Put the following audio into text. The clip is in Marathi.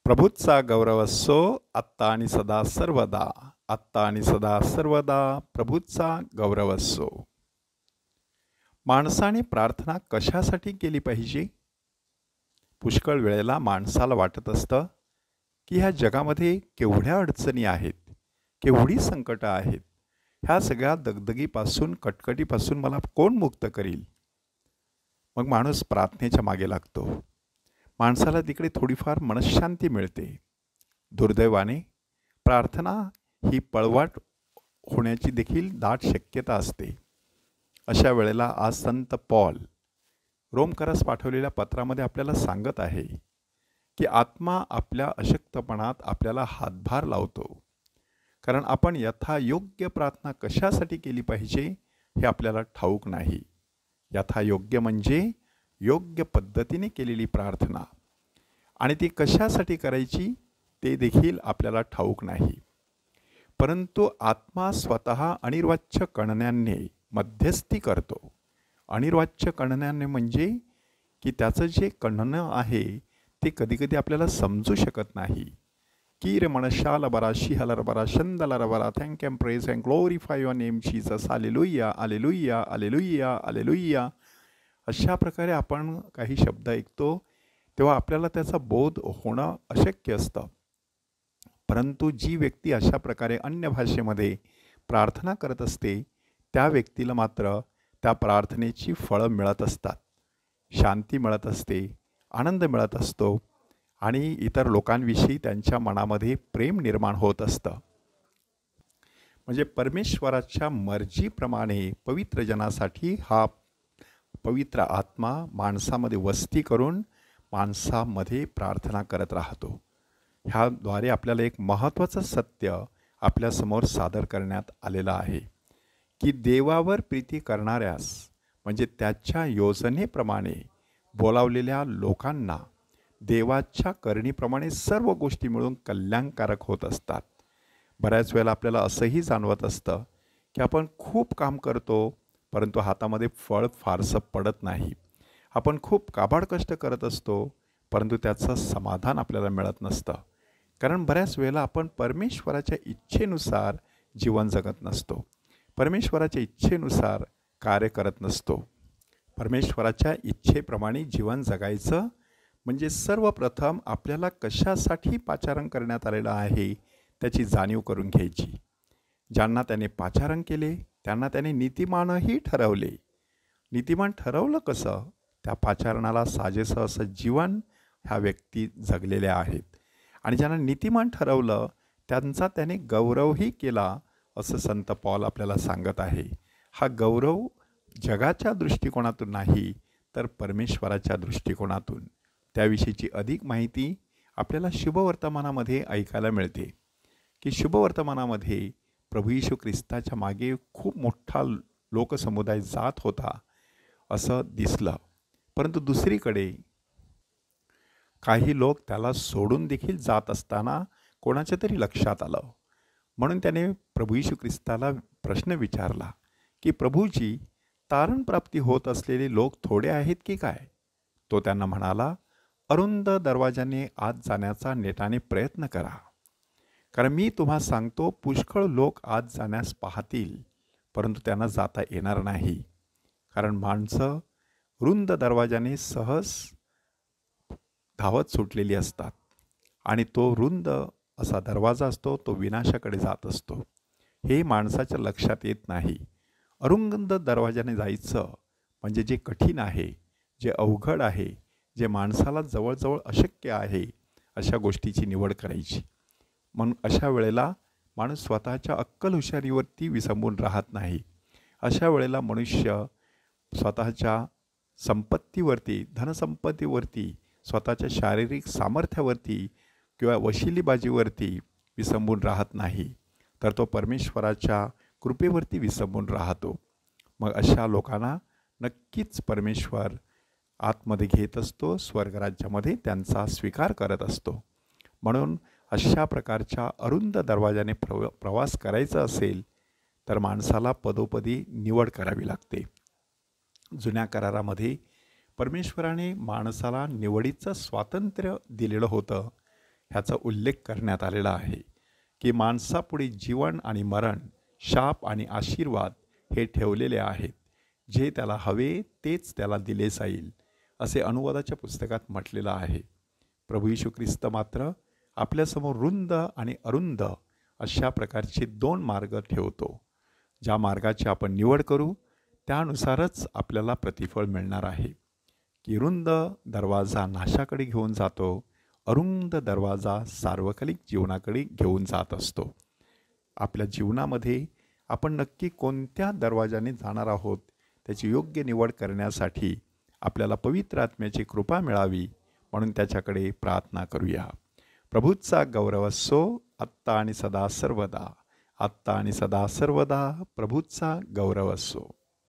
प्रभूचा गौरव असो आत्ता आणि सदा सर्वदा. आत्ता आणि सदा सर्वदा प्रभूचा गौरव असो. माणसाने प्रार्थना कशासाठी केली पाहिजे? पुष्कळ वेळेला माणसाला वाटत असतं की ह्या जगामध्ये केवढ्या अडचणी आहेत, केवढी संकटं आहेत. ह्या सगळ्या दगदगीपासून, कटकटीपासून मला कोण मुक्त करील? मग माणूस प्रार्थनेच्या मागे लागतो. माणसाला तिकडे थोडीफार मनःशांती मिळते. दुर्दैवाने प्रार्थना ही पळवाट होण्याची देखील दाट शक्यता असते. अशा वेळेला आज संत पॉल रोमकरास पाठवलेल्या पत्रामध्ये आपल्याला सांगत आहे की आत्मा आपल्या अशक्तपणात आपल्याला हातभार लावतो. कारण आपण यथायोग्य प्रार्थना कशासाठी केली पाहिजे हे आपल्याला ठाऊक नाही. यथायोग्य म्हणजे योग्य पद्धतीने केलेली प्रार्थना, आणि ती कशासाठी करायची ते देखील आपल्याला ठाऊक नाही. परंतु आत्मा स्वतः अनिर्वाच्य कणण्यांनी मध्यस्थी करतो. अनिर्वाच्य कणण्याने म्हणजे की त्याचं जे कणनं आहे ते कधीकधी आपल्याला समजू शकत नाही. की रे मनशाला बरा शिहलर बरा शंदलर बरा thank them praise and glorify your name Jesus hallelujah hallelujah hallelujah hallelujah. अशा प्रकारे आपण काही शब्द ऐकतो तेव्हा आपल्याला त्याचा बोध होणं अशक्य असतं. परंतु जी व्यक्ती अशा प्रकारे अन्य भाषेमध्ये प्रार्थना करत असते त्या व्यक्तीला मात्र त्या प्रार्थनेची फळं मिळत असतात. शांती मिळत असते, आनंद मिळत असतो आणि इतर लोकांविषयी त्यांच्या मनामध्ये प्रेम निर्माण होत असतं. म्हणजे परमेश्वराच्या मर्जीप्रमाणे पवित्र जनासाठी हा पवित्र आत्मा माणसामध्ये वस्ती करून माणसामध्ये प्रार्थना करत राहतो. ह्याद्वारे आपल्याला एक महत्त्वाचं सत्य आपल्यासमोर सादर करण्यात आलेलं आहे की देवावर प्रीती करणाऱ्यास म्हणजे त्याच्या योजनेप्रमाणे बोलावलेल्या लोकांना देवाच्या करणीप्रमाणे सर्व गोष्टी मिळून कल्याणकारक होत असतात. बऱ्याच वेळेला आपल्याला असंही जाणवत असतं की आपण खूप काम करतो परंतु हातामध्ये फळ फारसं पडत नाही. आपण खूप काबाड कष्ट करत असतो परंतु त्याचं समाधान आपल्याला मिळत नसतं. कारण बऱ्याच वेळेला आपण परमेश्वराच्या इच्छेनुसार जीवन जगत नसतो. परमेश्वराच्या इच्छेनुसार कार्य करत नसतो. परमेश्वराच्या इच्छेप्रमाणे जीवन जगायचं म्हणजे सर्वप्रथम आपल्याला कशासाठी पाचारण करण्यात आलेलं आहे त्याची जाणीव करून घ्यायची. ज्यांना त्याने पाचारण केले त्यांना त्याने नीतिमानही ठरवले. नीतिमान ठरवलं कसं? त्या पाचारणाला साजेसं असं जीवन ह्या व्यक्ती जगलेल्या आहेत. आणि ज्यांना नीतिमान ठरवलं त्यांचा त्याने गौरवही केला असं संत पॉल आपल्याला सांगत आहे. हा गौरव जगाच्या दृष्टिकोनातून नाही तर परमेश्वराच्या दृष्टिकोनातून. त्याविषयीची अधिक माहिती आपल्याला शुभवर्तमानामध्ये ऐकायला मिळते की शुभवर्तमानामध्ये प्रभू येशू ख्रिस्ताच्या मागे खूप मोठा लोकसमुदाय जात होता असं दिसलं. परंतु दुसरीकडे काही लोक त्याला सोडून देखील जात असताना कोणाच्या तरी लक्षात आलं. म्हणून त्याने प्रभू येशू ख्रिस्ताला प्रश्न विचारला की प्रभूजी, तारणप्राप्ती होत असलेले लोक थोडे आहेत की काय? तो त्यांना म्हणाला, अरुंद दरवाजाने आत जाण्याचा नेटाने प्रयत्न करा. कारण मी तुम्हा सांगतो पुष्कळ लोक आत जाण्यास पाहतील परंतु त्यांना जाता येणार नाही. कारण माणसं रुंद दरवाजाने सहज धावत सुटलेली असतात आणि तो रुंद असा दरवाजा असतो तो विनाशाकडे जात असतो. हे माणसाच्या लक्षात येत नाही. अरुंद दरवाजाने जायचं म्हणजे जे कठीण आहे, जे अवघड आहे, जे माणसाला जवळजवळ अशक्य आहे अशा गोष्टीची निवड करायची. म्हणून अशा वेळेला माणूस स्वतःच्या अक्कल हुशारीवरती विसंबून राहत नाही. अशा वेळेला मनुष्य स्वतःच्या संपत्तीवरती, धनसंपत्तीवरती, स्वतःच्या शारीरिक सामर्थ्यावरती किंवा वशिलीबाजीवरती विसंबून राहत नाही तर तो परमेश्वराच्या कृपेवरती विसंबून राहतो. मग अशा लोकांना नक्कीच परमेश्वर आतमध्ये घेत असतो, स्वर्गराज्यामध्ये त्यांचा स्वीकार करत असतो. म्हणून अशा प्रकारच्या अरुंद दरवाजाने प्रवास करायचा असेल तर माणसाला पदोपदी निवड करावी लागते. जुन्या करारामध्ये परमेश्वराने माणसाला निवडीचं स्वातंत्र्य दिलेलं होतं. ह्याचा उल्लेख करण्यात आलेला आहे की माणसापुढे जीवन आणि मरण, शाप आणि आशीर्वाद हे ठेवलेले आहेत. जे त्याला हवे तेच त्याला दिले जाईल, असे अनुवादाच्या पुस्तकात म्हटलेलं आहे. प्रभू येशू ख्रिस्त मात्र आपल्यासमोर रुंद आणि अरुंद अशा प्रकारचे 2 मार्ग ठेवतो. ज्या मार्गाची आपण निवड करू त्यानुसारच आपल्याला प्रतिफळ मिळणार आहे. की रुंद दरवाजा नाशाकडे घेऊन जातो, अरुंद दरवाजा सार्वकालिक जीवनाकडे घेऊन जात असतो. आपल्या जीवनामध्ये आपण नक्की कोणत्या दरवाजाने जाणार आहोत त्याची योग्य निवड करण्यासाठी आपल्याला पवित्र आत्म्याची कृपा मिळावी म्हणून त्याच्याकडे प्रार्थना करूया. प्रभूचा गौरव असो आत्ता आणि सदा सर्वदा. आत्ता आणि सदा सर्वदा प्रभूचा गौरव असो.